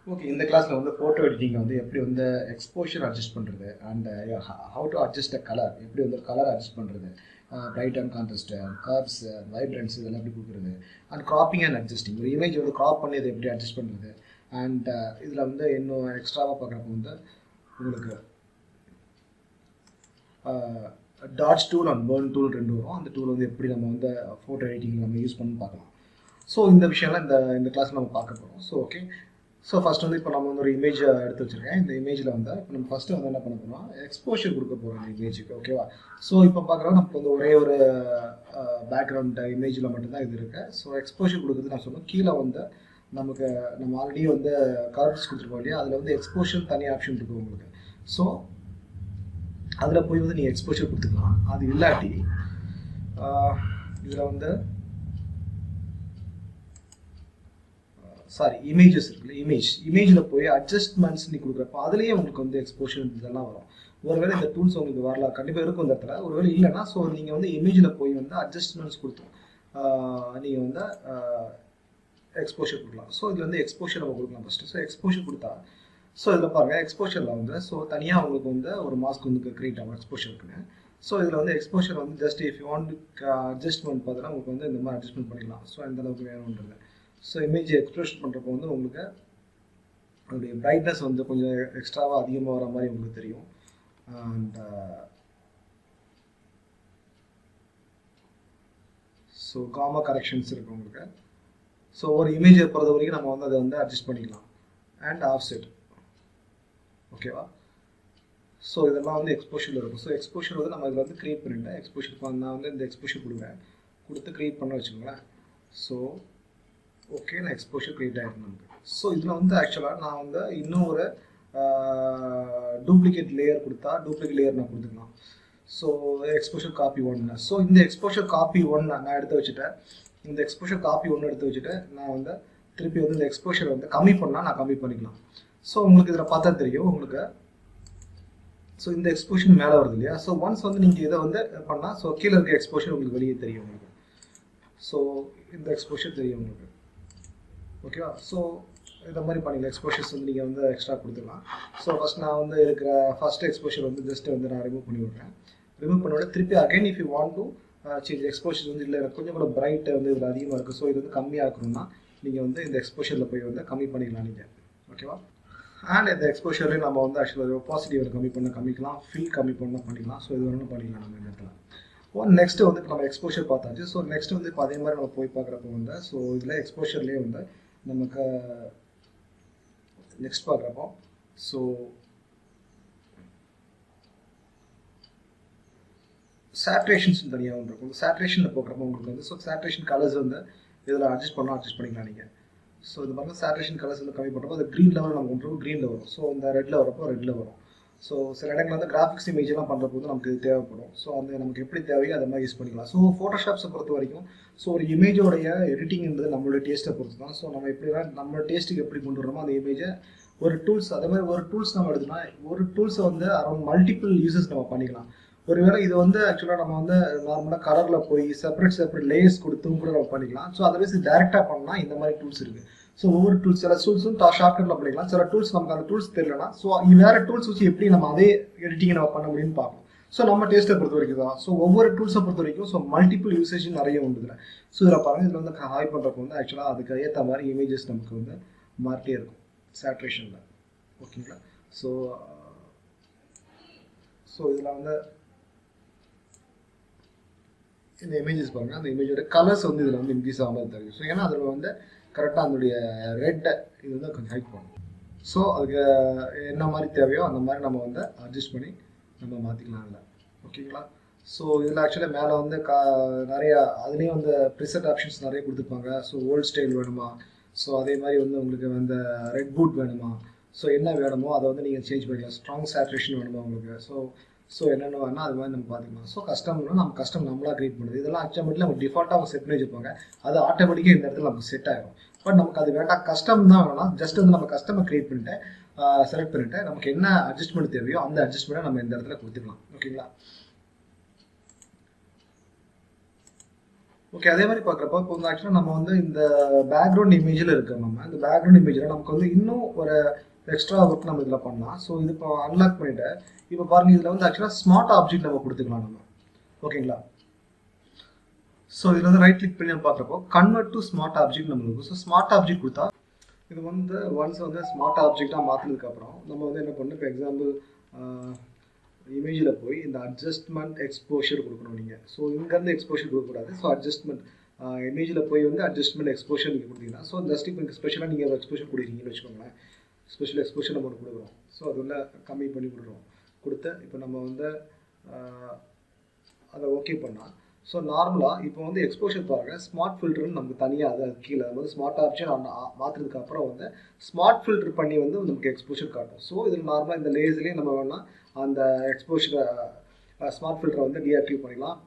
Okay, இந்த கிளாஸ்ல வந்து ஃபோட்டோ எடிட்டிங்ல வந்து எப்படி வந்து எக்ஸ்போஷர் அட்ஜஸ்ட் பண்றது and how to adjust a colour, எப்படி வந்து கலர் அட்ஜஸ்ட் பண்றது, bright and contrast, curves, vibrance இதெல்லாம் எப்படி கொடுக்குறது, அண்ட் கிராப்பிங் அண்ட் அட்ஜஸ்டிங், ஒரு இமேஜ் வந்து கிராப் பண்ணி அதை எப்படி அட்ஜஸ்ட் பண்ணுறது. அண்ட் இதில் வந்து இன்னும் எக்ஸ்ட்ராவாக பார்க்குறப்ப வந்து உங்களுக்கு dodge tool and burn tool ரெண்டு வரும். அந்த டூல் வந்து எப்படி நம்ம வந்து ஃபோட்டோ எடிட்டிங் நம்ம யூஸ் பண்ணி பார்க்கலாம். ஸோ இந்த விஷயம்லாம் இந்த கிளாஸ் நம்ம பார்க்க போகிறோம். ஸோ ஓகே, ஸோ ஃபஸ்ட் வந்து இப்போ நம்ம வந்து ஒரு இமேஜ் எடுத்து வச்சுருக்கேன். இந்த இமேஜில் வந்து இப்போ நம்ம ஃபஸ்ட்டு வந்து என்ன பண்ண போகிறோம், எக்ஸ்போஷர் கொடுக்க போகிறோம் இந்த இமேஜுக்கு. ஓகேவா? ஸோ இப்போ பார்க்குறோம் நமக்கு வந்து ஒரே ஒரு பேக்ரவுண்ட் இமேஜில் மட்டும்தான் இது இருக்குது. ஸோ எக்ஸ்போஷர் கொடுக்குறது நான் சொன்னோம், கீழே வந்து நம்ம ஆல்ரெடி வந்து கலர்ஸ் கொடுத்துருக்கோம் இல்லையா, அதில் வந்து எக்ஸ்போஷர் தனி ஆப்ஷன் இருக்குது உங்களுக்கு. ஸோ அதில் போய் வந்து நீங்கள் எக்ஸ்போஷர் கொடுத்துக்கலாம். அது இல்லாட்டி இதில் வந்து இமேஜஸ் இருக்குல்ல, இமேஜில் போய் அட்ஜஸ்ட்மெண்ட்ஸ் நீ கொடுக்குறப்போ அதுலேயே உங்களுக்கு வந்து எக்ஸ்போஷர் இதெல்லாம் வரும். ஒருவேளை இந்த டூல்ஸ் உங்களுக்கு வரலாம், கண்டிப்பாக இருக்கும் இந்த இடத்துல. ஒருவேளை இல்லைன்னா ஸோ நீங்கள் வந்து இமேஜில் போய் வந்து அட்ஜஸ்ட்மெண்ட்ஸ் கொடுத்தோம் நீங்கள் வந்து எக்ஸ்போஷர் கொடுக்கலாம். ஸோ இதில் வந்து எக்ஸ்போஷர் நம்ம கொடுக்கலாம் ஃபஸ்ட்டு. ஸோ எக்ஸ்போஷர் கொடுத்தா ஸோ இதில் பாருங்கள், எக்ஸ்போஷரில் வந்து ஸோ தனியாக உங்களுக்கு வந்து ஒரு மாஸ்க் வந்து கிரியேட் ஆகும் எக்ஸ்போஷருக்குன்னு. ஸோ இதில் வந்து எக்ஸ்போஷர் வந்து just if you want adjustment பார்த்தீங்கன்னா உங்களுக்கு வந்து இந்த மாதிரி அட்ஜஸ்ட்மெண்ட் பண்ணிக்கலாம். ஸோ எந்த அளவுக்கு வேணுன்றது. ஸோ இமேஜ் எக்ஸ்பிரஷன் பண்ணுறப்போ வந்து உங்களுக்கு அதோடைய பிரைட்னஸ் வந்து கொஞ்சம் எக்ஸ்ட்ராவாக அதிகமாக வர மாதிரி உங்களுக்கு தெரியும். அண்ட் ஸோ காமா கரெக்ஷன்ஸ் இருக்குது உங்களுக்கு. ஸோ ஒரு இமேஜை பொறுத்த வரைக்கும் நம்ம வந்து அதை வந்து அட்ஜஸ்ட் பண்ணிக்கலாம். அண்ட் ஆஃப்செட், ஓகேவா? ஸோ இதெல்லாம் வந்து எக்ஸ்போஷரில் இருக்கும். ஸோ எக்ஸ்போஷர் வந்து நம்ம இதில் வந்து க்ரியேட் பண்ணிட்டேன். எக்ஸ்போஷர் நான் வந்து இந்த எக்ஸ்போஷர் கொடுத்து க்ரியேட் பண்ண வச்சுக்கோங்களேன். ஸோ ஓகே, நான் எக்ஸ்போஷர் க்ரியேட் ஆகிருக்கு நமக்கு. ஸோ இதில் வந்து ஆக்சுவலாக நான் வந்து இன்னும் ஒரு டூப்ளிகேட் லேயர் கொடுத்தா டூப்ளிகேட் லேயர் நான் கொடுத்துக்கலாம். So exposure copy 1. ஸோ இந்த எக்ஸ்போஷர் காப்பி 1 நான் எடுத்து வச்சுட்டேன். இந்த எக்ஸ்போஷர் காப்பி 1 எடுத்து வச்சுட்டு நான் வந்து திருப்பி வந்து இந்த எக்ஸ்போஷர் வந்து கம்மி பண்ணால் நான் கம்மி பண்ணிக்கலாம். ஸோ உங்களுக்கு இதில் பார்த்தா தெரியும் உங்களுக்கு. ஸோ இந்த எக்ஸ்போஷர் மேலே வருது இல்லையா? ஸோ ஒன்ஸ் வந்து நீங்கள் இதை வந்து பண்ணால் ஸோ கீழே இருக்க எக்ஸ்போஷர் உங்களுக்கு வெளியே தெரியும் உங்களுக்கு. ஸோ இந்த எக்ஸ்போஷர் தெரியும் உங்களுக்கு. ஓகேவா? ஸோ இந்த மாதிரி பண்ணிக்கலாம். எக்ஸ்போஷர்ஸ் வந்து நீங்கள் வந்து எக்ஸ்ட்ரா கொடுத்துக்கலாம். ஸோ ஃபஸ்ட் நான் வந்து இருக்கிற ஃபஸ்ட் எக்ஸ்போஷர் வந்து ஜஸ்ட் வந்து நான் ரிமூவ் பண்ணி விட்றேன். ரிமூவ் பண்ண திருப்பி again if you want to change exposure வந்து இல்லை கொஞ்சம் கூட பிரைட் வந்து இதில் அதிகமாக இருக்குது, ஸோ இது வந்து கம்மியாக இருக்கணும்னா நீங்கள் வந்து இந்த எக்ஸ்போஷரில் போய் வந்து கம்மி பண்ணிக்கலாம் நீங்கள். ஓகேவா? அண்ட் இந்த எக்ஸ்போஷர்லேயே நம்ம வந்து ஆக்சுவலாக பாசிட்டிவ் கம்மி பண்ணிக்கலாம், ஃபில் கம்மி பண்ணிக்கலாம். ஸோ இது வேணும் பண்ணிக்கலாம் நம்ம இந்த இடத்துல. நெக்ஸ்ட்டு வந்து நம்ம எக்ஸ்போஷர் பார்த்தாச்சு. ஸோ நெக்ஸ்ட் வந்து இப்போ அதே மாதிரி நம்ம போய் பார்க்குறப்போ வந்து ஸோ இதில் எக்ஸ்போஷர்லேயே வந்து நமக்கு நெக்ஸ்ட் பார்க்குறப்போ ஸோ சேட்ரேஷன்ஸ் தனியாக ஒன்று இருக்கும். சேட்ரேஷனில் போகிறப்போ உங்களுக்கு வந்து ஸோ சேட்ரேஷன் கலர்ஸ் வந்து இதில் அட்ஜஸ்ட் பண்ணிக்கலாம் நீங்கள். ஸோ இது மாதிரி சேட்ரேஷன் கலர்ஸ் வந்து கம்மி பண்ணுறப்போ அது க்ரீன் லெவல் நம்ம கொண்டு க்ரீனில் வரும். ஸோ இந்த ரெட்டில் வரப்போ ரெட்டில் வரும். ஸோ சில இடங்களில் வந்து கிராஃபிக்ஸ் இமேஜெல்லாம் பண்ணுறப்போ வந்து நமக்கு இது தேவைப்படும். ஸோ அந்த நமக்கு எப்படி தேவையோ அதை மாதிரி யூஸ் பண்ணிக்கலாம். ஸோ ஃபோட்டோஷாப்ஸை பொறுத்த வரைக்கும் ஸோ ஒரு இமேஜோடைய எடிட்டிங்கிறது நம்மளோட டேஸ்ட்டை பொறுத்து தான். ஸோ நம்ம எப்படிலாம் நம்ம டேஸ்ட்டுக்கு எப்படி கொண்டு வரோமோ அந்த இமேஜை ஒரு டூல்ஸ் அதே மாதிரி ஒரு டூல்ஸ் நம்ம எடுத்தோம்னா ஒரு டூல்ஸை வந்து அரௌண்ட் மல்டிபிள் யூசஸ் நம்ம பண்ணிக்கலாம். ஒருவேளை இது வந்து ஆக்சுவலாக நம்ம வந்து நார்மலாக கலரில் போய் செப்பரேட் லேயர்ஸ் கொடுத்தும் கூட நம்ம பண்ணிக்கலாம். ஸோ அதை வச்சு டேரெக்டாக பண்ணால் இந்த மாதிரி டூல்ஸ் இருக்குது. ஸோ ஒவ்வொரு டூல்ஸ் சில டூல்ஸும் ஷார்ட்கட்டில் பண்ணிக்கலாம், சில டூல்ஸ் நமக்கு அந்த டூல்ஸ் தெரியலனா ஸோ வேறு டூல்ஸ் வச்சு எப்படி நம்ம அதே எடிட்டிங்கை நம்ம பண்ண முடியும்னு பார்ப்போம். ஸோ நம்ம டேஸ்ட்டை பொறுத்த வரைக்கும் தான். ஸோ ஒவ்வொரு டூல்ஸை பொறுத்த வரைக்கும் ஸோ மல்டிபிள் யூசேஜ் நிறைய உண்டு இதில். ஸோ இதில் பாருங்கள், இதில் வந்து ஹாய் பண்ணுறப்போ வந்து ஆக்சுவலாக அதுக்கு ஏற்ற மாதிரி இமேஜஸ் நமக்கு வந்து மாறிட்டே இருக்கும் சேட்ரேஷனில். ஓகேங்களா? ஸோ இதில் வந்து இந்த இமேஜஸ் பாருங்கள், அந்த இமேஜோட கலர்ஸ் வந்து இதில் வந்து இன்க்ரீஸ் ஆகாமல் தெரியும். ஸோ ஏன்னா அதில் வந்து கரெக்டாக அதனுடைய ரெட்டை இது வந்து கொஞ்சம் ஹைட் பண்ணும். ஸோ அதுக்கு என்ன மாதிரி தேவையோ அந்த மாதிரி நம்ம வந்து அட்ஜஸ்ட் பண்ணி நம்ம மாற்றிக்கலாம் இல்லை. ஓகேங்களா? ஸோ இதில் ஆக்சுவலாக மேலே வந்து நிறையா அதுலேயும் வந்து ப்ரிசெட் ஆப்ஷன்ஸ் நிறைய கொடுத்துருப்பாங்க. ஸோ ஓல்ட் ஸ்டைல் வேணுமா, ஸோ அதே மாதிரி வந்து உங்களுக்கு வந்து ரெட் பூட் வேணுமா, ஸோ என்ன வேணுமோ அதை வந்து நீங்கள் சேஞ்ச் பண்ணிக்கலாம். ஸ்ட்ராங் சேட்ரேஷன் வேணுமா உங்களுக்கு, ஸோ என்னென்ன வேணால் அது மாதிரி நம்ம பார்த்துக்கலாம். ஸோ கஸ்டம்னா நம்ம கஸ்டம் நம்மளாக க்ரியேட் பண்ணுறது. இதெல்லாம் ஆட்டோமேட்டிக்காக நம்ம டிஃபால்ட்டாக அவங்க செட் பண்ணி வச்சுருப்பாங்க. அது ஆட்டோமேட்டிக்காக இந்த இடத்துல நமக்கு செட் ஆகிடும். பட் நமக்கு அது வேண்டாம், கஸ்டம் தான் வேணாம். ஜஸ்ட் வந்து நம்ம கஸ்டமை க்ரியேட் பண்ணிட்டு செலக்ட் பண்ணிட்டு நமக்கு என்ன அட்ஜஸ்ட்மெண்ட் தேவையோ அந்த அட்ஜஸ்ட்மெண்ட்டை நம்ம இந்த இடத்துல கொடுத்துக்கலாம். ஓகேங்களா? ஓகே, அதே மாதிரி பார்க்குறப்ப இப்போ வந்து ஆக்சுவலாக நம்ம வந்து இந்த பேக்ரவுண்ட் இமேஜில் இருக்கோம். நம்ம இந்த பேக்ரவுண்ட் இமேஜில் நமக்கு வந்து இன்னும் ஒரு எக்ஸ்ட்ரா ஒர்க் நம்ம இதில் பண்ணலாம். ஸோ இது இப்போ அன்லாக் பண்ணிவிட்டு இப்போ பாருங்கள், இதில் வந்து ஆக்சுவலாக ஸ்மார்ட் ஆப்ஜெக்ட் நம்ம கொடுத்துக்கலாம் நம்ம. ஓகேங்களா? ஸோ இதில் வந்து ரைட் கிளிக் பண்ணி பார்க்குறப்போ கன்வெர்ட் டு ஸ்மார்ட் ஆப்ஜெக்ட் நம்ம இருக்கும். ஸோ ஸ்மார்ட் ஆப்ஜெக்ட் கொடுத்தா இது வந்து ஒன்ஸ் வந்து ஸ்மார்ட் ஆப்ஜெக்டாக மாற்றினதுக்கப்புறம் நம்ம வந்து என்ன பண்ணணும், இப்போ எக்ஸாம்பிள் இமேஜில் போய் இந்த அட்ஜஸ்ட்மெண்ட் எக்ஸ்போஷர் கொடுக்கணும் நீங்கள். ஸோ இங்கேருந்து எக்ஸ்போஷர் கொடுக்கக்கூடாது. ஸோ அட்ஜஸ்ட்மெண்ட் இமேஜில் போய் வந்து அட்ஜஸ்ட்மெண்ட் எக்ஸ்போஷர் நீங்கள் கொடுத்தீங்கன்னா, ஸோ ஜஸ்ட் இப்போ இங்கே ஸ்பெஷலாக நீங்கள் எக்ஸ்போஷர் கொடுக்குறீங்கன்னு வச்சுக்கோங்களேன். ஸ்பெஷல் எக்ஸ்போஷர் நம்ம ஒன்று கொடுக்குறோம். ஸோ அது உள்ள கம்மி பண்ணி கொடுக்குறோம். கொடுத்து இப்போ நம்ம வந்து அதை ஓகே பண்ணால், ஸோ நார்மலாக இப்போ வந்து எக்ஸ்போஷர் பாருங்கள், ஸ்மார்ட் ஃபில்டர்னு நமக்கு தனியாக அது கீழே வந்து ஸ்மார்ட் ஆப்ஷன் மாற்றுறதுக்கு அப்புறம் வந்து ஸ்மார்ட் ஃபில்டர் பண்ணி வந்து நமக்கு எக்ஸ்போஷர் காட்டும். ஸோ இதில் நார்மலாக இந்த லேயர்ஸ்லேயே நம்ம வேணால் அந்த எக்ஸ்போஷரை ஸ்மார்ட் ஃபில்டரை வந்து டீஆக்டிவ் பண்ணிக்கலாம்.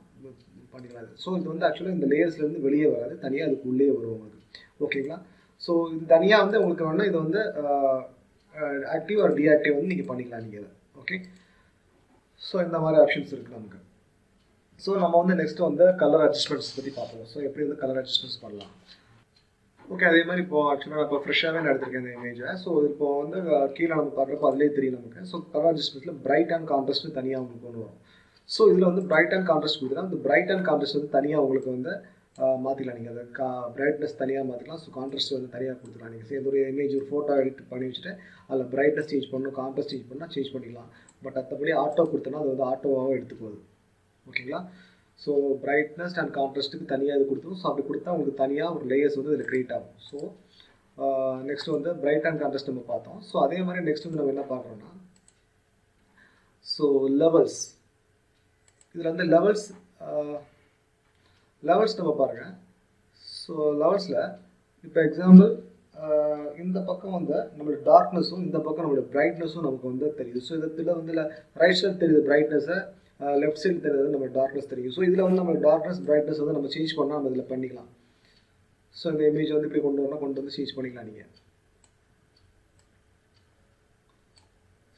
ஸோ இது வந்து ஆக்சுவலாக இந்த லேயர்ஸ்லேருந்து வெளியே வராது, தனியாக அதுக்கு உள்ளே வரும் உங்களுக்கு. ஓகேங்களா? ஸோ இது தனியாக வந்து உங்களுக்கு வேணால் இதை வந்து ஆக்டிவ் ஆர் டீஆக்டிவ் வந்து நீங்கள் பண்ணிக்கலாம் நீங்கள். ஓகே, ஸோ இந்த மாதிரி ஆப்ஷன்ஸ் இருக்குது நமக்கு. ஸோ நம்ம வந்து நெக்ஸ்ட் வந்து கலர் அட்ஜஸ்ட்மெண்ட்ஸ் பற்றி பார்ப்போம். ஸோ எப்படி வந்து கலர் அட்ஜஸ்ட்மெண்ட்ஸ் பண்ணலாம். ஓகே, அதே மாதிரி இப்போ ஆக்சுவலாக நான் இப்போ ஃப்ரெஷ்ஷாகவே நான் எடுத்திருக்கேன் இந்த இமேஜை. ஸோ இப்போ வந்து கீழே நம்ம பார்க்குறப்போ அதிலே தெரியும் நமக்கு. ஸோ கலர் அட்ஜஸ்ட்மெண்ட்டில் பிரைட் அண்ட் கான்ட்ராஸ்ட் தனியாக உங்களுக்கு கொண்டு வரும். ஸோ இதில் வந்து பிரைட் அண்ட் கான்ட்ராஸ்ட் கொடுத்தா இந்த பிரைட் அண்ட் கான்ட்ராஸ்ட் வந்து தனியாக உங்களுக்கு வந்து மாற்றிக்கலாம். நீங்கள் அதை பிரைட்னஸ் தனியாக மாற்றிக்கலாம். ஸோ கான்ட்ராஸ்ட் வந்து தனியாக கொடுத்துக்கலாம். நீங்கள் சரி ஒரு இமேஜ் ஒரு ஃபோட்டோ எடிட் பண்ணி வச்சுட்டு அதில் பிரைட்னஸ் சேஞ்ச் பண்ணணும், கான்ட்ராஸ்ட் சேஞ்ச் பண்ணால் சேஞ்ச் பண்ணிக்கலாம். பட் மற்றபடி ஆட்டோ கொடுத்தோன்னா அது வந்து ஆட்டோவாகவும் எடுத்துக்குவது. ஓகேங்களா? ஸோ பிரைட்னஸ் அண்ட் கான்ட்ராஸ்ட்டுக்கு தனியாக இது கொடுத்துரும். ஸோ அப்படி கொடுத்தா உங்களுக்கு தனியாக ஒரு லேயர்ஸ் வந்து இதில் க்ரியேட் ஆகும். ஸோ நெக்ஸ்ட் வந்து பிரைட் அண்ட் கான்ட்ராஸ்ட் நம்ம பார்த்தோம். ஸோ அதே மாதிரி நெக்ஸ்ட் வந்து நம்ம என்ன பார்க்குறோன்னா, ஸோ லெவல்ஸ். இதில் வந்து லெவல்ஸ் நம்ம பாருங்கள். ஸோ லெவல்ஸில் இப்போ எக்ஸாம்பிள் இந்த பக்கம் வந்து நம்மளோட டார்க்னஸும் இந்த பக்கம் நம்மளோட பிரைட்னஸும் நமக்கு வந்து தெரியுது. ஸோ இதில் வந்து ரைட் சைடு தெரியுது பிரைட்னஸை, லெஃப்ட் சைடு தெரியுது நம்ம டார்க்னஸ் தெரியும். ஸோ இதில் வந்து நம்ம டார்க்னஸ் பிரைட்னஸ் வந்து நம்ம சேஞ்ச் பண்ணால் நம்ம இதில் பண்ணிக்கலாம். ஸோ இந்த இமேஜ் வந்து இப்படி கொண்டு வந்து சேஞ்ச் பண்ணிக்கலாம் நீங்கள்.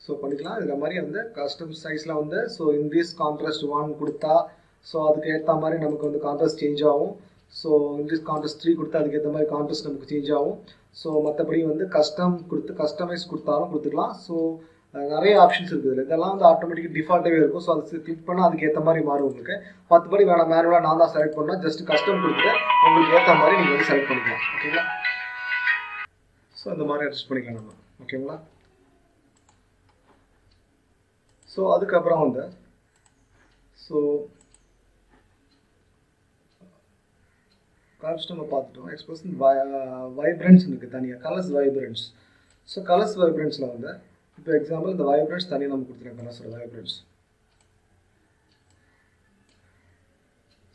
ஸோ பண்ணிக்கலாம். இதில் மாதிரி வந்து கஸ்டம் சைஸில் வந்து ஸோ இன்க்ரீஸ் கான்ட்ராஸ்ட் 1 கொடுத்தா ஸோ அதுக்கு ஏற்ற மாதிரி நமக்கு வந்து கான்ட்ராஸ்ட் சேஞ்ச் ஆகும். ஸோ இன்க்ரீஸ் கான்ட்ராஸ்ட் 3 கொடுத்தா அதுக்கேற்ற மாதிரி கான்ட்ராஸ்ட் நமக்கு சேஞ்ச் ஆகும். ஸோ மற்றபடி வந்து கஸ்டமைஸ் கொடுத்தாலும் கொடுத்துக்கலாம். ஸோ நிறைய ஆப்ஷன்ஸ் இருக்குது இதில். இதெல்லாம் வந்து ஆட்டோமேட்டிக்காக டிஃபால்ட்டாகவே இருக்கும். ஸோ அது கிளிக் பண்ணால் அதுக்கு ஏற்ற மாதிரி மாறும் உங்களுக்கு. மற்றபடி வேணாம் மேனுவலாக நான் தான் செலக்ட் பண்ணால் ஜஸ்ட் கஸ்டம் கொடுத்துட்டு உங்களுக்கு ஏற்ற மாதிரி நீங்கள் வந்து செலக்ட் பண்ணிக்கலாம். ஓகேங்களா? ஸோ இந்த மாதிரி அட்ஜஸ்ட் பண்ணிக்கலாம் நம்ம. ஓகேங்களா? ஸோ அதுக்கப்புறம் வந்து ஸோ கலர்ஸ் நம்ம பார்த்துட்டோம். எக்ஸ்பிரஷன் வைப்ரன்ஸ் இருக்குது தனியாக, கலர்ஸ் வைப்ரன்ஸ். ஸோ கலர்ஸ் வைப்ரன்ஸில் வந்து இப்போ எக்ஸாம்பிள் இந்த வைப்ரன்ஸ் தனியாக நம்ம கொடுத்துருக்கோம். கலர்ஸோட வைப்ரன்ஸ்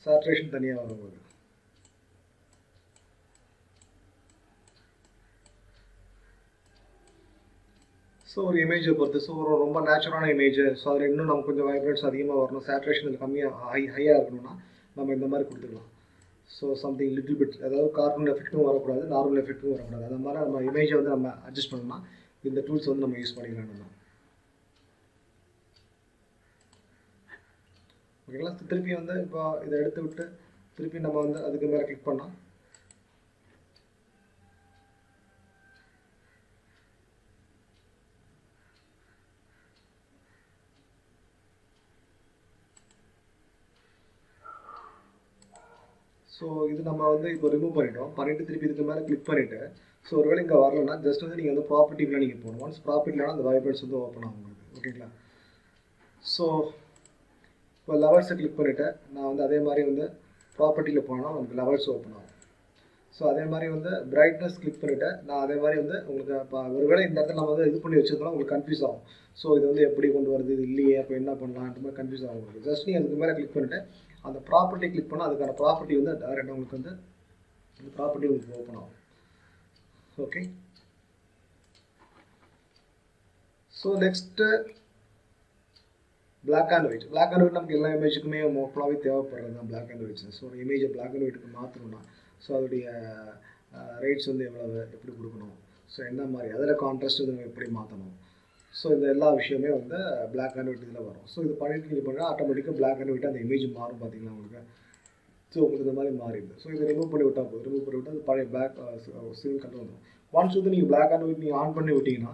சேச்சுரேஷன் தனியாக வரும்போது ஸோ ஒரு இமேஜை பொறுத்து ஸோ ஒரு ரொம்ப நேச்சுரலான இமேஜ், ஸோ அதில் இன்னும் நம்ம கொஞ்சம் வைப்ரன்ஸ் அதிகமாக வரணும், சேச்சுரேஷன் கம்மியாக ஹையாக இருக்கணும்னா நம்ம இந்த மாதிரி கொடுத்துக்கலாம். ஸோ சம்திங் லிட்டில் பிட், அதாவது கார்ட்டூன் எஃபெக்ட்டும் வரக்கூடாது, நார்மல் எஃபெக்ட்டும் வரக்கூடாது. அது மாதிரி நம்ம இமேஜை வந்து நம்ம அட்ஜஸ்ட் பண்ணோம்னா இந்த டூல்ஸ் வந்து நம்ம யூஸ் பண்ணிக்கலாம் நம்ம. ஓகேங்களா? திருப்பி வந்து இப்போ இதை எடுத்து விட்டு திருப்பி நம்ம வந்து அதுக்கு மேலே கிளிக் பண்ணால் ஸோ இது நம்ம வந்து இப்போ ரிமூவ் பண்ணிவிட்டு திருப்பி இதுக்கு மேலே கிளிக் பண்ணிவிட்டு ஸோ ஒருவேளை இங்கே வரலன்னா ஜஸ்ட் வந்து நீங்கள் வந்து ப்ராப்பர்ட்டிக்குள்ளே நீங்கள் போகணும். ஒன்ஸ் ப்ராப்பர்ட்டிலாம் அந்த வைப்ரன்ஸ் வந்து ஓப்பன் ஆகும் உங்களுக்கு. ஓகேங்களா? ஸோ இப்போ லெவல்ஸை கிளிக் பண்ணிவிட்டு நான் வந்து அதே மாதிரி வந்து ப்ராப்பர்ட்டியில் போனால் நமக்கு லெவல்ஸ் ஓப்பன் ஆகும். ஸோ அதே மாதிரி வந்து பிரைட்னஸ் கிளிக் பண்ணிவிட்டு நான் அதே மாதிரி வந்து உங்களுக்கு இப்போ ஒருவேளை இந்த இடத்துல நம்ம வந்து இது பண்ணி வச்சிருந்தோம்னா உங்களுக்கு கன்ஃபியூஸ் ஆகும். ஸோ இது வந்து எப்படி கொண்டு வருது, இது இல்லையே, அப்போ என்ன பண்ணலான்ற மாதிரி கன்ஃபியூஸ் ஆகும் உங்களுக்கு. ஜஸ்ட் நீங்கள் அதுக்கு மேலே கிளிக் பண்ணிவிட்டு அந்த ப்ராப்பர்ட்டி கிளிக் பண்ணால் அதுக்கான ப்ராப்பர்ட்டி வந்து டேரெக்டாக உங்களுக்கு வந்து அந்த ப்ராப்பர்ட்டி உங்களுக்கு ஓப்பன் ஆகும். Okay, so next black and white. Black and white நமக்கு எல்லா இமேஜுக்குமே மோஸ்ட்லாகவே தேவைப்படுறது தான் பிளாக் அண்ட் ஒயிட்ஸ். ஸோ ஒரு இமேஜை பிளாக் அண்ட் ஒயிட்டுக்கு மாற்றணும்னா ஸோ அதோடைய ரேட்ஸ் வந்து எவ்வளவு, எப்படி கொடுக்கணும், ஸோ என்ன மாதிரி அதில் கான்ட்ராஸ்ட் வந்து நம்ம எப்படி மாற்றணும், ஸோ இந்த எல்லா விஷயமே வந்து பிளாக் அண்ட் ஒயிட் இதில் வரும். ஸோ இது பண்ணிட்டு நீங்கள் பண்ணால் ஆட்டோமேட்டிக்காக பிளாக் அண்ட் ஒயிட் அந்த இமேஜ் மாறும். பார்த்தீங்கன்னா உங்களுக்கு ஸோ உங்களுக்கு இந்த மாதிரி மாறிடுது. ஸோ இதை ரிமூவ் பண்ணி விட்டால் போதும். ரிமூவ் பண்ணி விட்டால் அது பழைய பிளாக் சேம் கலர் வந்துடும். ஒன்ஸ் வந்து நீங்கள் பிளாக் அண்ட் ஒயிட் நீங்கள் ஆன் பண்ணி விட்டிங்கன்னா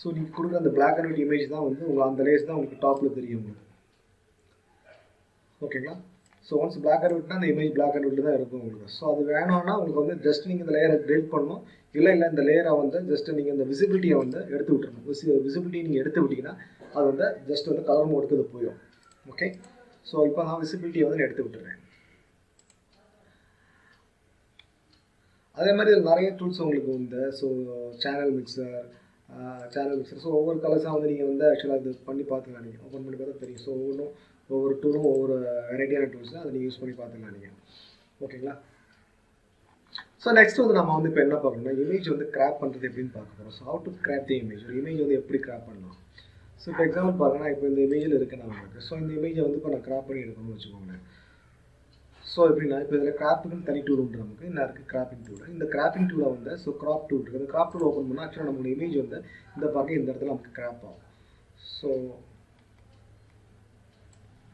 ஸோ நீங்கள் கொடுக்குற அந்த பிளாக் அண்ட் ஒயிட் இமேஜ் தான் வந்து உங்களுக்கு அந்த லேஸ் தான் உங்களுக்கு டாப்பில் தெரியும் உங்களுக்கு. ஓகேங்களா? ஸோ ஒன்ஸ் பிளாக் அண்ட் ஒயிட்னா அந்த இமேஜ் பிளாக் அண்ட் ஒயிட் தான் இருக்கும் உங்களுக்கு. ஸோ அது வேணும்னா உங்களுக்கு வந்து ஜஸ்ட் நீங்கள் இந்த லேயரை டெலிட் பண்ணணும். இல்லை இந்த லேயரை வந்து ஜஸ்ட் நீங்கள் இந்த விசிபிலிட்டியை வந்து எடுத்து விட்டுருணும். விசிபிலிட்டி நீங்கள் எடுத்து விட்டிங்கன்னா அது வந்து ஜஸ்ட் வந்து கலர் மோடுக்கு அது போயிடும். ஓகே, ஸோ இப்போ நான் விசிபிலிட்டியை வந்து எடுத்து விட்டுறேன். அதே மாதிரி நிறைய டூல்ஸ் உங்களுக்கு உண்டு. ஸோ சேனல் மிக்சர் ஸோ ஒவ்வொரு கலர்ஸாக வந்து நீங்கள் வந்து ஆக்சுவலாக இது பண்ணி பார்த்துக்கலாம். நீங்கள் ஓப்பன் பண்ணி பார்த்தா தெரியும். ஸோ ஒவ்வொரு டூலும் ஒவ்வொரு வெரைட்டியான டூல்ஸ் அதை நீங்கள் யூஸ் பண்ணி பார்த்துக்கலாம் நீங்கள். ஓகேங்களா? ஸோ நெக்ஸ்ட் வந்து நம்ம வந்து இப்போ என்ன பார்க்கணும்னா இமேஜ் வந்து கிராப் பண்ணுறது எப்படின்னு பார்க்க போகிறோம். So how to graph the image. ஒரு இமேஜ் வந்து எப்படி கிராப் பண்ணலாம். ஸோ இப்போ எக்ஸாம்பிள் பாருங்கன்னா இப்போ இந்த இமேஜில் இருக்குது நான் உங்களுக்கு. ஸோ இந்த இமேஜை வந்து இப்போ நான் கிராப் பண்ணி எடுக்கணும்னு வச்சுக்கோங்களேன். ஸோ எப்படின்னா இப்போ இதில் கிராப்புக்குன்னு தனி டூல் உண்டு நமக்கு. என்ன இருக்குது? Cropping tool. இந்த கிராப்பிங் டூலை வந்து ஸோ கிராப் டூல் இருக்குது. இந்த கிராப் டூல் ஓப்பன் பண்ணால் ஆக்சுவலாக நம்மளோட இமேஜ் வந்து இந்த பக்கம் இந்த இடத்துல நமக்கு கிராப் ஆகும். ஸோ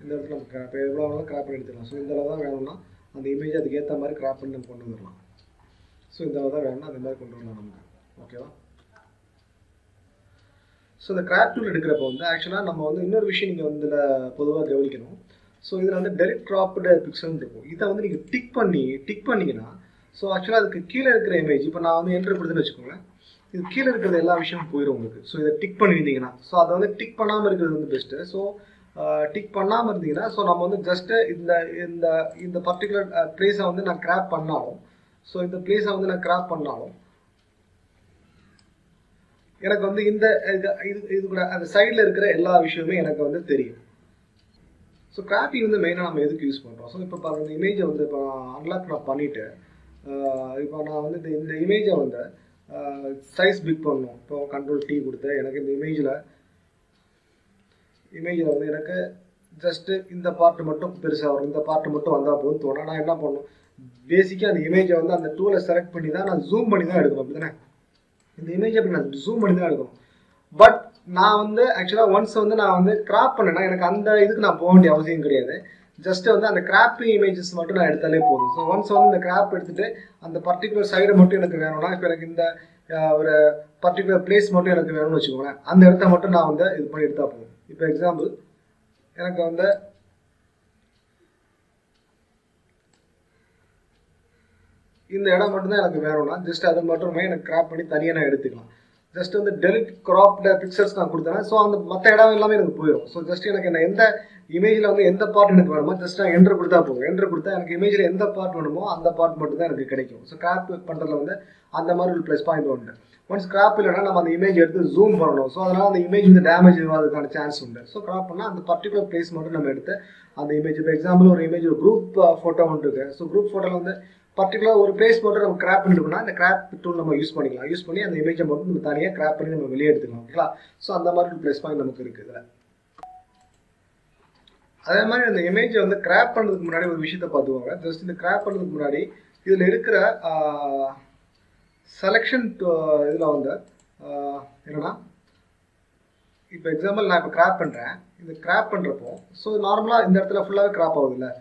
இந்த இடத்துல நம்ம கிராப் எவ்வளோ வேணாலும் கிராப் பண்ணி எடுத்துக்கலாம். ஸோ இந்த அளவு தான் வேணும்னா அந்த இமேஜ் அதுக்கு ஏற்ற மாதிரி கிராப் பண்ணி நம்ம கொண்டு வந்துடலாம். ஸோ இந்த அளவு தான் வேணும்னா அந்த மாதிரி கொண்டு வரலாம் நமக்கு. ஓகேவா? ஸோ இந்த கிராப் டூல் எடுக்கிறப்போ வந்து ஆக்சுவலாக நம்ம வந்து இன்னொரு விஷயம் நீங்கள் வந்து இதில் பொதுவாக கவனிக்கணும். ஸோ இதில் வந்து டெலிட் கிராப்டு பிக்சல்னு இருக்கும். இதை வந்து நீங்கள் டிக் பண்ணிங்கன்னா ஸோ ஆக்சுவலாக அதுக்கு கீழே இருக்கிற இமேஜ் இப்போ நான் வந்து என்ட்ரு கொடுத்துன்னு வச்சுக்கோங்களேன். இது கீழே இருக்கிற எல்லா விஷயமும் போயிடும் உங்களுக்கு. ஸோ இதை டிக் பண்ணியிருந்தீங்கன்னா ஸோ அதை வந்து டிக் பண்ணாமல் இருக்கிறது வந்து பெஸ்ட்டு. ஸோ டிக் பண்ணாமல் இருந்தீங்கன்னா ஸோ நம்ம வந்து ஜஸ்ட்டு இந்த பர்டிகுலர் பிளேஸை வந்து நான் கிராப் பண்ணாலும் ஸோ இந்த பிளேஸை வந்து நான் கிராப் பண்ணாலும் எனக்கு வந்து இந்த இது கூட அந்த சைடில் இருக்கிற எல்லா விஷயமே எனக்கு வந்து தெரியும். ஸோ கிராப்பிங் வந்து மெயினாக நம்ம எதுக்கு யூஸ் பண்ணுறோம். ஸோ இப்போ பாருங்கள் இந்த இமேஜை வந்து இப்போ அன்லாக் நான் பண்ணிவிட்டு இப்போ நான் வந்து இந்த இமேஜை வந்து சைஸ் பிக் பண்ணணும். இப்போ கண்ட்ரோல் T கொடுத்து எனக்கு இந்த இமேஜில் வந்து எனக்கு ஜஸ்ட்டு இந்த பார்ட்டு மட்டும் பெருசாக வரும். இந்த பார்ட்டு மட்டும் வந்தால் போதும் தோணும். நான் என்ன பண்ணணும், பேசிக்காக அந்த இமேஜை வந்து அந்த டூலை செலக்ட் பண்ணி தான் நான் ஜூம் பண்ணி தான் எடுக்கணும். அப்படி தானே? இந்த இமேஜை அப்படி நான் ஜூம் பண்ணி தான் எடுக்கணும். பட் நான் வந்து ஆக்சுவலாக ஒன்ஸ் வந்து நான் வந்து கிராப் பண்ணேன்னா எனக்கு அந்த இதுக்கு நான் போக வேண்டிய அவசியம் கிடையாது. ஜஸ்ட் வந்து அந்த கிராப்பிங் இமேஜஸ் மட்டும் நான் எடுத்தாலே போதும். ஸோ ஒன்ஸ் வந்து இந்த கிராப் எடுத்துகிட்டு அந்த பர்டிகுலர் சைடை மட்டும் எனக்கு வேணும்னா இப்போ எனக்கு இந்த ஒரு பர்டிகுலர் பிளேஸ் மட்டும் எனக்கு வேணும்னு வச்சுக்கோங்களேன். அந்த இடத்த மட்டும் நான் வந்து இது பண்ணி எடுத்தால் போதும். இப்போ எக்ஸாம்பிள் எனக்கு வந்து இந்த இடம் மட்டும்தான் எனக்கு வேணும்னா ஜஸ்ட் அது மட்டுமே எனக்கு கிராப் பண்ணி தனியாக நான் எடுத்துக்கலாம். ஜஸ்ட் வந்து டெலிட் கிராப்டு பிக்சர்ஸ் நான் கொடுத்தேன்னா ஸோ அந்த மற்ற இடம் எல்லாமே எனக்கு போயிடும். ஸோ ஜஸ்ட் எனக்கு என்ன எந்த இமேஜில் வந்து எந்த பார்ட் எனக்கு வேணுமோ ஜஸ்ட் நான் என்ட்ரு கொடுத்தா போகும். என்ட்ரு கொடுத்தா எனக்கு இமேஜில் எந்த பார்ட் வேணுமோ அந்த பார்ட் மட்டும் தான் எனக்கு கிடைக்கும். ஸோ கிராப் பண்ணுறதுல வந்து அந்த மாதிரி ஒரு ப்ளஸ் பாயிண்ட் உண்டு. ஒன்ஸ் கிராப் இல்லைனா நம்ம அந்த இமேஜ் எடுத்து ஜூம் பண்ணணும். ஸோ அதனால் அந்த இமேஜ் வந்து டேமேஜ் ஆகிறதுக்கான சான்ஸ் உண்டு. ஸோ கிராப் பண்ணால் அந்த பர்டிகுலர் பிளேஸ் மட்டும் நம்ம எடுத்து அந்த இமேஜ் இப்போ எக்ஸாம்பிள் ஒரு இமேஜ் ஒரு குரூப் ஃபோட்டோ ஒன்று இருக்குது. ஸோ குரூப் ஃபோட்டோவில் வந்து பர்டிகுலர் ஒரு பிளேஸ் மட்டும் நம்ம கிராப் பண்ணிட்டுனா இந்த கிராப் டூல் நம்ம யூஸ் பண்ணிக்கலாம். யூஸ் பண்ணி அந்த இமேஜை மட்டும் நம்ம தனியாக கிராப் பண்ணி நம்ம வெளியே எடுத்துக்கலாம். ஓகேங்களா? ஸோ அந்த மாதிரி ப்ளஸ் பாயிண்ட் நமக்கு இருக்குது இதில். அதே மாதிரி அந்த இமேஜை வந்து கிராப் பண்ணுறதுக்கு முன்னாடி ஒரு விஷயத்தை பார்த்துக்கோங்க. ஜஸ்ட் இந்த கிராப் பண்ணுறதுக்கு முன்னாடி இதில் இருக்கிற செலெக்ஷன் இதில் வந்து என்னன்னா இப்போ எக்ஸாம்பிள் நான் இப்போ கிராப் பண்ணுறேன். இந்த கிராப் பண்ணுறப்போ ஸோ நார்மலாக இந்த இடத்துல ஃபுல்லாகவே கிராப் ஆகுது இல்லை.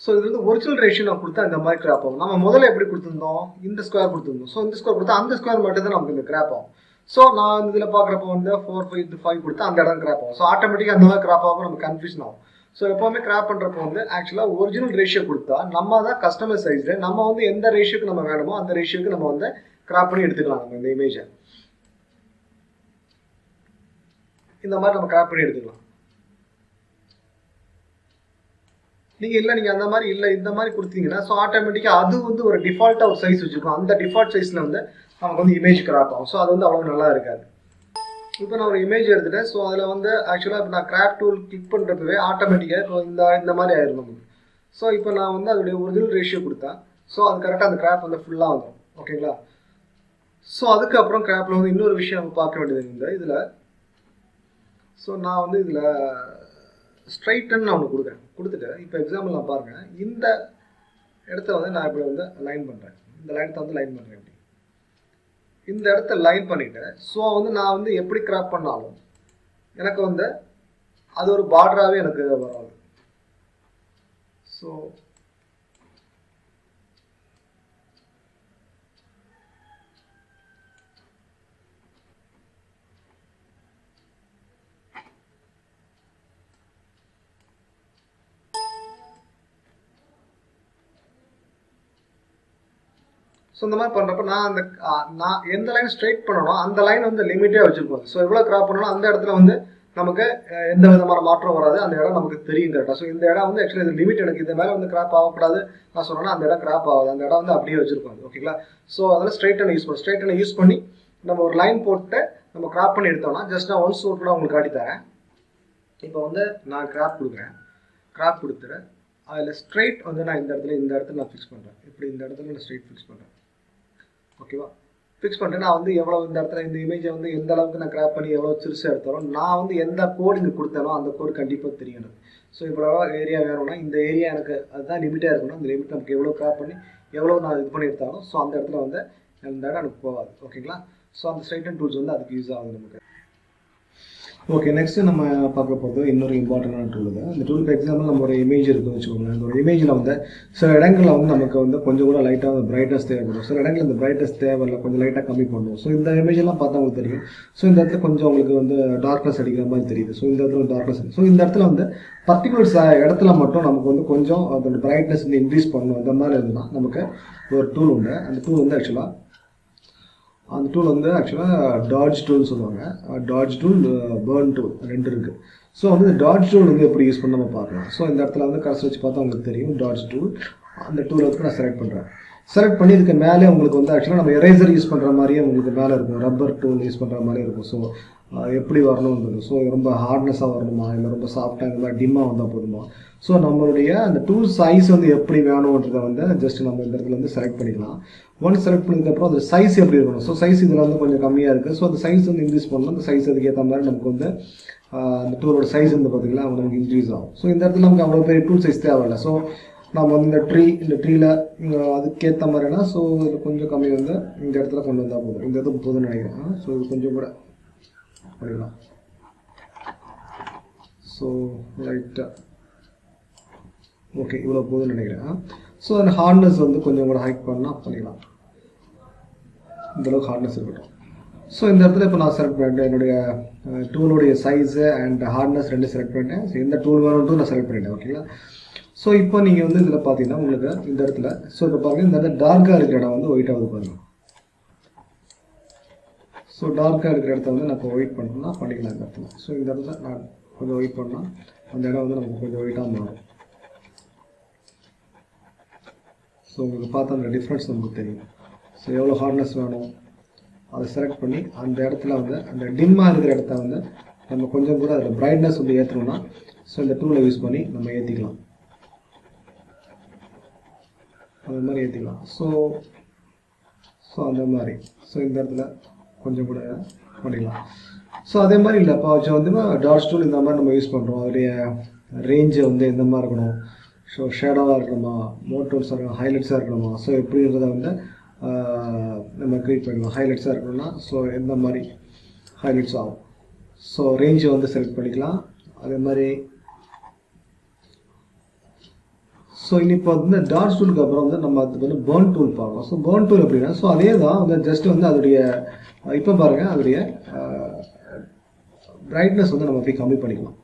ஸோ இது வந்து ஒரிஜினல் ரேஷியோ நான் கொடுத்தா இந்த மாதிரி கிராப் ஆகும். நம்ம முதல்ல எப்படி கொடுத்துருந்தோம், இந்த ஸ்கொயர் கொடுத்துருந்தோம். ஸோ இந்த ஸ்கொயர் கொடுத்தா அந்த ஸ்கொயர் மட்டும் தான் நமக்கு இந்த கிராப் ஆகும். ஸோ நான் இதில் பார்க்குறப்போ வந்து 4, 5 கொடுத்தா அந்த இடம் கிராப் ஆகும். ஸோ ஆட்டோமேட்டிக்காக அந்த மாதிரி கிராப் ஆகும், நமக்கு கன்ஃபியூஷன் ஆகும். ஸோ எப்போவுமே கிராப் பண்ணுறப்போ வந்து ஆக்சுவலாக ஒரிஜினல் ரேஷியோ கொடுத்தா நம்ம தான் கஸ்டமர் சைஸில் நம்ம வந்து எந்த ரேஷியோக்கு நம்ம வேணுமோ அந்த ரேஷியோக்கு நம்ம வந்து கிராப் பண்ணி எடுத்துக்கலாம். நம்ம இந்த இமேஜை இந்த மாதிரி நம்ம கிராப் பண்ணி எடுத்துக்கலாம். நீங்கள் அந்த மாதிரி இல்லை இந்த மாதிரி கொடுத்தீங்கன்னா ஸோ ஆட்டோமேட்டிக்காக அது வந்து ஒரு டிஃபால்ட்டாக ஒரு சைஸ் வச்சுருக்கோம். அந்த டிஃபால்ட் சைஸில் வந்து நமக்கு வந்து இமேஜ் கிராப் ஆகும். ஸோ அது வந்து அவ்வளோ நல்லா இருக்காது. இப்போ நான் ஒரு இமேஜ் எடுத்துட்டேன். ஸோ அதில் வந்து ஆக்சுவலாக இப்போ நான் கிராப் டூல் கிளிக் பண்ணுறப்பவே ஆட்டோமேட்டிக்காக இப்போ இந்த மாதிரி ஆயிடும் நமக்கு. ஸோ இப்போ நான் வந்து அதோடைய ஒரிஜினல் ரேஷியோ கொடுத்தேன். ஸோ அது கரெக்டாக அந்த கிராப் வந்து ஃபுல்லாக வந்துடும். ஓகேங்களா? ஸோ அதுக்கப்புறம் கிராப்பில் வந்து இன்னொரு விஷயம் நம்ம பார்க்க வேண்டியது இந்த இதில். ஸோ நான் வந்து இதில் ஸ்ட்ரைட்டன் நான் ஒன்று கொடுத்துட்டு இப்போ எக்ஸாம்பிள் நான் பாருங்கள் இந்த இடத்த வந்து நான் இப்படி வந்து லைன் பண்ணுறேன். இந்த லைனத்தை வந்து லைன் பண்ணுறேன். இப்படி இந்த இடத்த லைன் பண்ணிவிட்டு ஸோ வந்து நான் வந்து எப்படி கிராப் பண்ணாலும் எனக்கு வந்து அது ஒரு பார்டராகவே எனக்கு வராது. ஸோ ஸோ இந்த மாதிரி பண்ணுறப்ப நான் எந்த லைன் ஸ்ட்ரைட் பண்ணணும் அந்த லைன் வந்து லிமிட்டே வச்சுருப்போம். ஸோ எவ்வளோ கிராப் பண்ணணும் அந்த இடத்துல வந்து நமக்கு எந்த விதமான மாற்றம் வராது, அந்த இடம் நமக்கு தெரியும் கரெக்டாக. ஸோ இந்த இடம் வந்து ஆக்சுவலி இது லிமிட், எனக்கு இந்த மேலே வந்து கிராப் ஆகக்கூடாது நான் சொன்னேன்னா அந்த இடம் கிராப் ஆகாது, அந்த இடம் வந்து அப்படியே வச்சுருப்போம். ஓகேங்களா? ஸோ அதில் ஸ்ட்ரைட் லைன் யூஸ் பண்ணும். ஸ்ட்ரைட் லைன் யூஸ் பண்ணி நம்ம ஒரு லைன் போட்டு நம்ம கிராப் பண்ணி எடுத்தோம்னா ஜஸ்ட் நான் ஒன்ஸ் கூட உங்களுக்கு காட்டி தரேன். இப்போ வந்து நான் கிராப் கொடுக்குறேன், கிராப் கொடுத்துட்டு அதில் ஸ்ட்ரைட் வந்து நான் இந்த இடத்துல நான் ஃபிக்ஸ் பண்ணுறேன். இப்படி இந்த இடத்துல நான் ஸ்ட்ரைட் ஃபிக்ஸ் பண்ணுறேன். ஓகேவா? ஃபிக்ஸ் பண்ணிட்டு நான் வந்து எவ்வளோ இந்த இடத்துல இந்த இமேஜை வந்து எந்த அளவுக்கு நான் கிராப் பண்ணி எவ்வளோ சிறுசாக எடுத்தாலும் நான் வந்து எந்த கோடு இங்கே கொடுத்தானோ அந்த கோடு கண்டிப்பாக தெரியும் எனக்கு. ஸோ இவ்வளோ ஏரியா வேணும்னா இந்த ஏரியா எனக்கு அதுதான் லிமிட்டாக இருக்கணும். அந்த லிமிட் நமக்கு எவ்வளோ கிராப் பண்ணி எவ்வளோ நான் இது பண்ணி எடுத்தாலும் ஸோ அந்த இடத்துல வந்து அந்த இடம் எனக்கு போகாது. ஓகேங்களா? ஸோ அந்த ஸ்ட்ரைட்டன் டூல்ஸ் வந்து அதுக்கு யூஸ் ஆகுது நமக்கு. ஓகே, நெக்ஸ்ட்டு நம்ம பார்க்க போகிறது இன்னொரு இம்பார்ட்டண்டான டூல் தான். இந்த டூலுக்கு எக்ஸாம்பிள் நம்ம ஒரு இமேஜ் இருக்குன்னு வச்சுக்கோங்களேன். அந்த ஒரு இமேஜில் வந்து சில இடங்களில் வந்து நமக்கு வந்து கொஞ்சம் கூட லைட்டாக பிரைட்னஸ் தேவைப்படும். சில இடங்களில் இந்த பிரைட்னஸ் தேவையில்லை, கொஞ்சம் லைட்டாக கம்மி பண்ணுவோம். ஸோ இந்த இமேஜெல்லாம் பார்த்தா உங்களுக்கு தெரியும். ஸோ இந்த இடத்துல கொஞ்சம் உங்களுக்கு வந்து டார்க்னஸ் அடிக்கிற மாதிரி தெரியுது. ஸோ இந்த இடத்துல டார்க்னஸ். ஸோ இந்த இடத்துல வந்து பர்டிகுலர் இடத்துல மட்டும் நமக்கு வந்து கொஞ்சம் அதோட பிரைட்னஸ் வந்து இன்க்ரீஸ் பண்ணணும். அந்த மாதிரி இருந்ததுன்னா நமக்கு ஒரு டூல் உண்டு. அந்த டூல் வந்து ஆக்சுவலாக டாட்ஜ் டூல்னு சொல்லுவாங்க. டாட்ஜ் டூல், பர்ன் டூல் ரெண்டு இருக்குது. ஸோ வந்து இந்த டாட்ஜ் டூல் வந்து எப்படி யூஸ் பண்ண நம்ம பார்க்கலாம். ஸோ இந்த இடத்துல வந்து கரெக்ட் வச்சு பார்த்தா உங்களுக்கு தெரியும் டாட்ஜ் டூல். அந்த டூலை வந்து நான் செலக்ட் பண்ணுறேன். செலக்ட் பண்ணி இதுக்கு மேலே உங்களுக்கு வந்து ஆக்சுவலாக நம்ம எரேசர் யூஸ் பண்ணுற மாதிரியே உங்களுக்கு மேலே இருக்கும், ரப்பர் டூல் யூஸ் பண்ணுற மாதிரி இருக்கும். ஸோ எப்படி வரணுன்றது, ஸோ ரொம்ப ஹார்ட்னஸாக வரணுமா இல்லை ரொம்ப சாஃப்டாக இந்த மாதிரி டிம்மாக வந்தால் போதுமா. ஸோ நம்மளுடைய அந்த டூல் சைஸ் வந்து எப்படி வேணுன்றதை வந்து ஜஸ்ட் நம்ம இந்த இடத்துல வந்து செலக்ட் பண்ணிக்கலாம். ஒன்ஸ் செலக்ட் பண்ணதுக்கப்புறம் அந்த சைஸ் எப்படி இருக்கணும். ஸோ சைஸ் இதில் வந்து கொஞ்சம் கம்மியாக இருக்குது. ஸோ அந்த சைஸ் வந்து இன்க்ரீஸ் பண்ணணும். அந்த சைஸ் அதுக்கு ஏற்ற மாதிரி நமக்கு வந்து அந்த டூலோட சைஸ் வந்து பார்த்திங்கன்னா நமக்கு இன்க்ரீஸ் ஆகும். ஸோ இந்த இடத்துல நமக்கு அவ்வளோ பெரிய டூல் சைஸ் தேவையில்லை. ஸோ நம்ம வந்து இந்த ட்ரீயில் அதுக்கேற்ற மாதிரினா ஸோ இதில் கொஞ்சம் கம்மி வந்து இந்த இடத்துல கொண்டு வந்தால் போதும். இந்த இடத்துக்கு போதும்னு நினைக்கிறேன். ஸோ இது கொஞ்சம் கூட பண்ணிக்கலாம். ஸோ லைட்டாக ஓகே, இவ்வளோ போதும்னு நினைக்கிறேன். ஸோ அந்த ஹார்ட்னஸ் வந்து கொஞ்சம் கூட ஹைக் பண்ணால் பண்ணிக்கலாம். இந்தளவுக்கு ஹார்ட்னஸ் இருக்கட்டும். ஸோ இந்த இடத்துல இப்போ நான் செலக்ட் பண்ணிட்டேன் என்னுடைய டூலுடைய சைஸு அண்ட் ஹார்ட்னஸ் ரெண்டு செலக்ட் பண்ணிட்டேன். ஸோ எந்த டூல் வேணும்னு நான் செலக்ட் பண்ணிட்டேன். ஓகேங்களா? ஸோ இப்போ நீங்கள் வந்து இதில் பார்த்தீங்கன்னா உங்களுக்கு இந்த இடத்துல ஸோ இப்போ பாருங்கள் இந்த இடத்துல டார்க்காக இருக்கிற இடம் வந்து ஒயிட்டாக பாருங்கள். ஸோ டார்க்காக இருக்கிற இடத்த வந்து நான் இப்போ ஒயிட் பண்ணணும்னா பண்ணிக்கலாம் இந்த இடத்துல. ஸோ இந்த இடத்துல நான் கொஞ்சம் ஒயிட் பண்ணால் அந்த இடம் வந்து நமக்கு கொஞ்சம் ஒயிட்டாக மாறும். ஸோ உங்களுக்கு பார்த்தா அந்த டிஃப்ரென்ஸ் நமக்கு தெரியும். ஸோ எவ்வளோ ஹார்ட்னஸ் வேணும் அதை செலக்ட் பண்ணி அந்த இடத்துல வந்து அந்த டிம்மாக இருக்கிற இடத்த வந்து நம்ம கொஞ்சம் கூட அதில் பிரைட்னஸ் வந்து ஏற்றணும்னா ஸோ இந்த டூலை யூஸ் பண்ணி நம்ம ஏற்றிக்கலாம். அந்த மாதிரி ஏற்றிக்கலாம். ஸோ அந்த மாதிரி ஸோ இந்த இடத்துல கொஞ்சம் கூட பண்ணிக்கலாம். ஸோ அதே மாதிரி இல்லை இப்போ வச்சு வந்து டாட்ஜ் டூல் இந்த மாதிரி நம்ம யூஸ் பண்ணுறோம். அதோடைய ரேஞ்சை வந்து எந்த மாதிரி இருக்கணும், ஸோ ஷேடோவாக இருக்கணுமா, மோட்டோஸாக இருக்கணும், ஹைலைட்ஸாக இருக்கணுமா, ஸோ எப்படின்றத வந்து நம்ம க்ரியேட் பண்ணிக்கலாம். ஹைலைட்ஸாக இருக்கணும்னா ஸோ எந்த மாதிரி ஹைலைட்ஸ் ஆகும். ஸோ ரேஞ்சை வந்து செலக்ட் பண்ணிக்கலாம். அதே மாதிரி ஸோ இப்போ வந்து டாட்ஜ் டூலுக்கு அப்புறம் வந்து நம்ம அதுக்கு வந்து பர்ன் டூல் பார்க்கலாம். ஸோ பர்ன் டூல் எப்படின்னா ஸோ அதே தான் வந்து ஜஸ்ட் வந்து அதோடைய இப்போ பாருங்கள் அதோடைய பிரைட்னஸ் வந்து நம்ம போய் கம்மி பண்ணிக்கலாம்.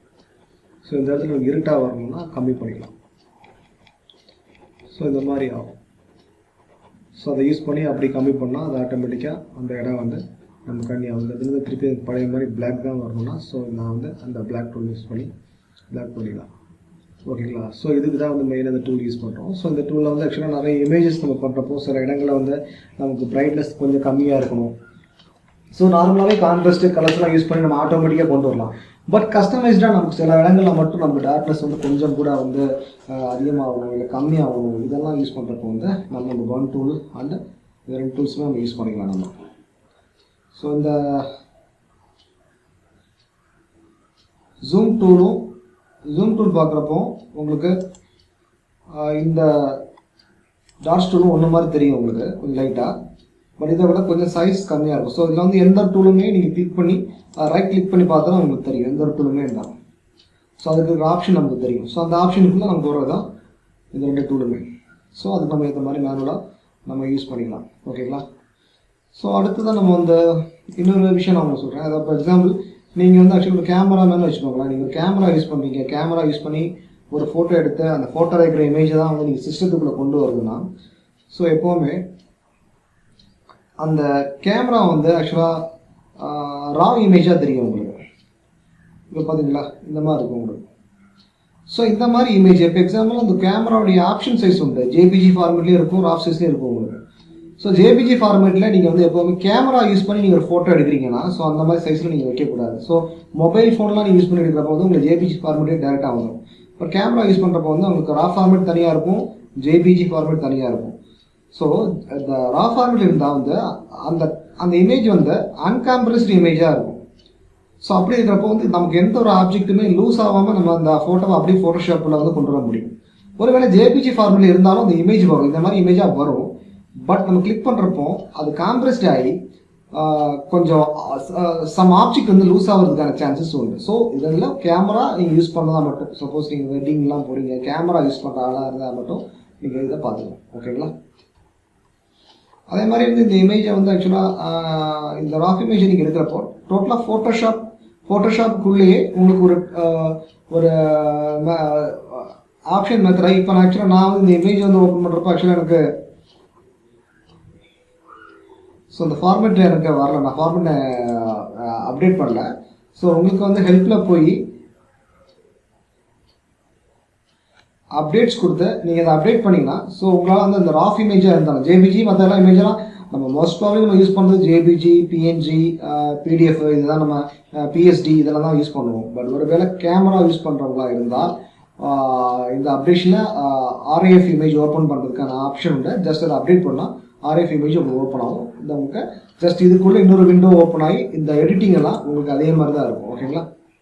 ஸோ இந்த இடத்துல நமக்கு இருட்டாக வரணும்னா கம்மி பண்ணிக்கலாம். ஸோ இந்த மாதிரி ஆகும். ஸோ அதை யூஸ் பண்ணி அப்படி கம்மி பண்ணால் அது ஆட்டோமேட்டிக்காக அந்த இடம் வந்து நம்ம கண்ணி ஆகும். இதுலேருந்து திருப்பி பழைய மாதிரி பிளாக் தான் வரணும்னா ஸோ நான் வந்து அந்த பிளாக் டூல் யூஸ் பண்ணி பிளாக் பண்ணிக்கலாம். ஓகேங்களா? ஸோ இதுக்கு தான் வந்து மெயின் அந்த டூல் யூஸ் பண்ணுறோம். ஸோ இந்த டூலில் வந்து ஆக்சுவலாக நிறைய இமேஜஸ் நம்ம பண்ணுறப்போ சில இடங்களில் வந்து நமக்கு பிரைட்னஸ் கொஞ்சம் கம்மியாக இருக்கணும். ஸோ நார்மலாகவே கான்ட்ராஸ்ட் கலர்ஸ்லாம் யூஸ் பண்ணி நம்ம ஆட்டோமேட்டிக்காக கொண்டு வரலாம். பட் கஸ்டமைஸ்டாக நமக்கு சில இடங்களில் மட்டும் நம்ம டார்க்னஸ் வந்து கொஞ்சம் கூட வந்து அதிகமாகணும் இல்லை கம்மியாகணும் இதெல்லாம் யூஸ் பண்ணுறப்போ வந்து நம்ம இந்த பர்ன் டூல் அண்ட் இந்த ரெண்டு டூல்ஸுமே நம்ம யூஸ் பண்ணிக்கலாம் நம்ம. ஸோ இந்த ஜூம் டூல் பார்க்குறப்போ உங்களுக்கு இந்த டாட்ஜ் டூலும் ஒன்று மாதிரி தெரியும் உங்களுக்கு கொஞ்சம் லைட்டாக. பட் இதை விட கொஞ்சம் சைஸ் கம்மியாக இருக்கும். ஸோ இதில் வந்து எந்த டூலுமே நீங்கள் கிளிக் பண்ணி ரைட் கிளிக் பண்ணி பார்த்தா உங்களுக்கு தெரியும் எந்த ஒரு டூலுமே இருந்தால். ஸோ அதுக்கு ஒரு ஆப்ஷன் நமக்கு தெரியும். ஸோ அந்த ஆப்ஷனுக்குள்ளே நமக்கு வர்றது தான் இந்த ரெண்டு டூலுமே. ஸோ அதுக்கு நம்ம இந்த மாதிரி மேனுவலாக நம்ம யூஸ் பண்ணிக்கலாம். ஓகேங்களா? ஸோ அடுத்ததான் நம்ம வந்து இன்னொரு விஷயம் நான் உங்களுக்கு சொல்கிறேன். அதை ஃபார் எக்ஸாம்பிள் நீங்கள் வந்து ஆக்சுவலி ஒரு கேமரா மேலே வச்சுக்கோங்களேன். நீங்கள் கேமரா யூஸ் பண்ணுறீங்க, கேமரா யூஸ் பண்ணி ஒரு ஃபோட்டோ எடுத்து அந்த ஃபோட்டோ இருக்கிற இமேஜை தான் வந்து நீங்கள் சிஸ்டத்துக்குள்ளே கொண்டு வருதுன்னா ஸோ எப்போவுமே அந்த கேமரா வந்து ஆக்சுவலாக ரா இமேஜாக தெரியும் உங்களுக்கு. இப்போ பார்த்தீங்களா இந்த மாதிரி இருக்கும் உங்களுக்கு. ஸோ இந்த மாதிரி இமேஜ் இப்போ எக்ஸாம்பிள் அந்த கேமராவுடைய ஆப்ஷன் சைஸ் உண்டு. ஜேபிஜி ஃபார்மேட்லேயும் இருக்கும், ராவ் சைஸ்லேயும் இருக்கும் உங்களுக்கு. ஸோ ஜேபிஜி ஃபார்மேட்டில் நீங்கள் வந்து எப்போவுமே கேமரா யூஸ் பண்ணி நீங்கள் ஒரு ஃபோட்டோ எடுக்கிறீங்கன்னா ஸோ அந்த மாதிரி சைஸில் நீங்கள் வைக்கக்கூடாது. ஸோ மொபைல் ஃபோன்லாம் நீங்கள் யூஸ் பண்ணி எடுக்கிறப்போ வந்து உங்களுக்கு ஜேபிஜி ஃபார்மேட்டே டேரெக்டாக வந்துடும். இப்போ கேமரா யூஸ் பண்ணுறப்போ வந்து உங்களுக்கு ரா ஃபார்மேட் தனியாக இருக்கும், ஜேபிஜி ஃபார்மேட் தனியாக இருக்கும். ஸோ இந்த ரா ஃபார்மேட் இருந்தால் வந்து அந்த அந்த இமேஜ் வந்து அன்காம்ப்ரஸ்டு இமேஜாக இருக்கும். ஸோ அப்படி இருக்கிறப்போ வந்து நமக்கு எந்த ஒரு ஆப்ஜெக்ட்டுமே லூஸ் ஆகாமல் நம்ம அந்த ஃபோட்டோவை அப்படியே ஃபோட்டோஷாப்பில் வந்து கொண்டு வர முடியும். ஒருவேளை ஜேபிஜி ஃபார்மேட் இருந்தாலும் அந்த இமேஜ் வரும், இந்த மாதிரி இமேஜாக வரும். பட் நம்ம கிளிக் பண்ணுறப்போ அது காம்ப்ரஸ்ட் ஆகி கொஞ்சம் சம் ஆப்ஜெக்ட் வந்து லூஸ் ஆகிறதுக்கான சான்சஸ் உண்டு. ஸோ இதெல்லாம் கேமரா நீங்கள் யூஸ் பண்ணதா மட்டும், சப்போஸ் நீங்கள் வெட்டிங்லாம் போகிறீங்க கேமரா யூஸ் பண்ணுற ஆளாக இருந்தால் மட்டும் நீங்கள் இதை பார்த்துக்கலாம். ஓகேங்களா? அதே மாதிரி வந்து இந்த இமேஜை வந்து ஆக்சுவலாக இந்த ராஃப் இமேஜை நீங்கள் எடுக்கிறப்போ டோட்டலாக ஃபோட்டோஷாப்புக்குள்ளேயே உங்களுக்கு ஒரு ஆப்ஷன் மெத்தடாக இப்போ ஆக்சுவலாக நான் வந்து இந்த இமேஜ் வந்து ஓப்பன் பண்ணுறப்போ ஆக்சுவலாக எனக்கு ஸோ இந்த ஃபார்மேட் எனக்கு வரல, நான் ஃபார்மேட்டை அப்டேட் பண்ணல. ஸோ உங்களுக்கு வந்து ஹெல்ப்பில் போய் அப்டேட்ஸ் கொடுத்து நீங்கள் அதை அப்டேட் பண்ணிங்கன்னா ஸோ உங்களால் வந்து அந்த ராஃப் இமேஜாக இருந்தாலும் ஜேபிஜி மற்ற எல்லாம் இமேஜெல்லாம் நம்ம மோஸ்ட் ப்ராப்ளி நம்ம யூஸ் பண்ணுறது ஜேபிஜி, பிஎன்ஜி, பிடிஎஃப், இதுதான் நம்ம பிஎஸ்டி இதெல்லாம் தான் யூஸ் பண்ணுவோம். பட் ஒருவேளை கேமரா யூஸ் பண்ணுறவங்களா இருந்தால் இந்த அப்டேஷனில் ஆர்ஏஎஃப் இமேஜ் ஓப்பன் பண்ணுறதுக்கான ஆப்ஷன் உண்டு. ஜஸ்ட் அதை அப்டேட் பண்ணால் ஆர்ஏஎஃப் இமேஜ் உங்களுக்கு ஓப்பன் ஆகும். இந்த உங்களுக்கு ஜஸ்ட் இதுக்குள்ளே இன்னொரு விண்டோ ஓப்பன் ஆகி இந்த எடிட்டிங் எல்லாம் உங்களுக்கு அதே மாதிரி தான் இருக்கும். ஓகேங்களா?